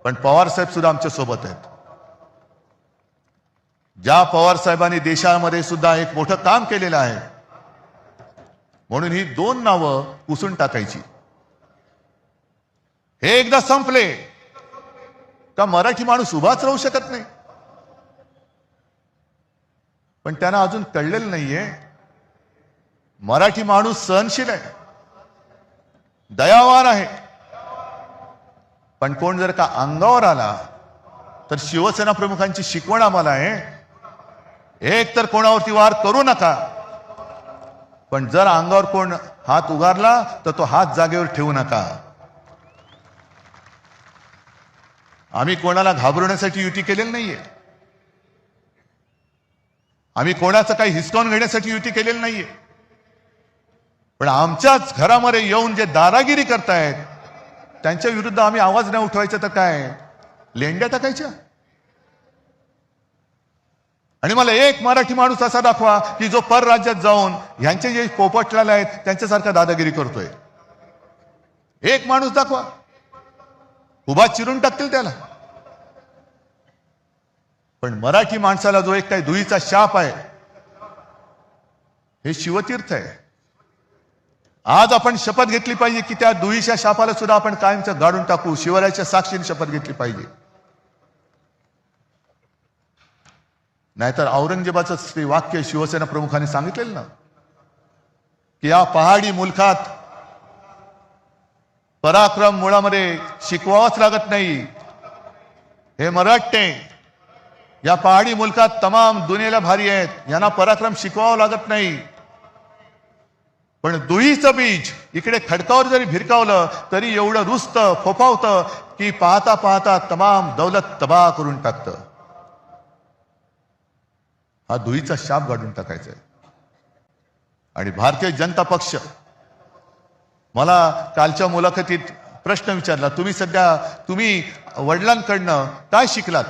पण पवार साहेब सुद्धा आमच्या सोबत आहेत. ज्या पवार साहेबांनी देशामध्ये सुद्धा एक मोठं काम केलेलं आहे, म्हणून ही दोन नावं पुसून टाकायची. हे एकदा संपले का मराठी माणूस उभाच राहू शकत नाही. पण त्यांना अजून कळलेलं नाहीये, मराठी माणूस सहनशील आहे, दयावान आहे. पण कोण जर का अंगावर आला तर शिवसेना प्रमुखांची शिकवण आम्हाला आहे, एक तर कोणावरती वार करू नका, पण जर अंगावर कोण हात उगारला तर तो हात जागेवर ठेवू नका. आम्ही कोणाला घाबरवण्यासाठी युती केलेली नाहीये, आम्ही कोणाचं काही हिसकावून घेण्यासाठी युती केलेली नाहीये. पण आमच्याच घरामध्ये येऊन जे दादागिरी करतायत त्यांच्या विरुद्ध आम्ही आवाज नाही उठवायचा तर काय लेंड्या टाकायच्या. आणि मला एक मराठी माणूस असा दाखवा की जो परराज्यात जाऊन ह्यांचे जे पोपटलाल आहेत त्यांच्यासारखा दादागिरी करतोय. एक माणूस दाखवा, उभा चिरून टाकतील त्याला. पण मराठी माणसाला जो एक काही दुईचा शाप आहे, हे शिवतीर्थ आहे. आज आपण शपथ घेतली पाहिजे की त्या दुईच्या शापाला सुद्धा आपण कायमचं गाडून टाकू. शिवरायाच्या साक्षीने शपथ घेतली पाहिजे. नाहीतर औरंगजेबाचं ते वाक्य शिवसेना प्रमुखांनी सांगितलेलं ना की या पहाडी मुलखात पराक्रम मुळामध्ये शिकवावंच लागत नाही. हे मराठे या पहाडी मुलखात तमाम दुनियेला भारी आहेत, यांना पराक्रम शिकवावं लागत नाही. पण दुईचं बीज इकडे खडकावर जरी भिरकावलं तरी एवढं रुजतं फोफावतं की पाहता पाहता तमाम दौलत तबाह करून टाकतं. हा दुईचा शाप गाडून टाकायचा आहे. आणि भारतीय जनता पक्ष, मला कालच्या मुलाखतीत प्रश्न विचारला, तुम्ही वडिलांकडनं काय शिकलात?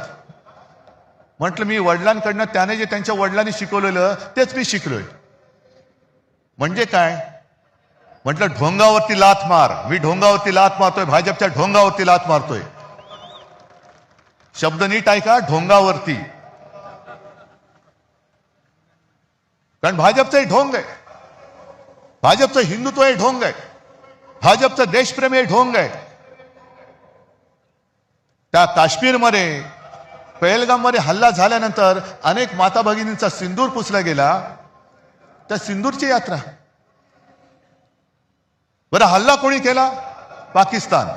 म्हटलं मी वडिलांकडनं त्याने जे त्यांच्या वडिलांनी शिकवलेलं तेच मी शिकलोय. म्हणजे काय? म्हटलं ढोंगावरती लाथ मार. मी ढोंगावरती लाथ मारतोय, भाजपच्या ढोंगावरती लाथ मारतोय. शब्द नीट ऐका, ढोंगावरती. कारण भाजपचं हे ढोंग आहे, भाजपचं हिंदुत्व हे ढोंग आहे, भाजपचं देशप्रेम हे ढोंग आहे. त्या काश्मीरमध्ये पहलगाममध्ये हल्ला झाल्यानंतर अनेक माता भगिनींचा सिंदूर पुसला गेला. त्या सिंदूरची यात्रा. बरं हल्ला कोणी केला? पाकिस्तान.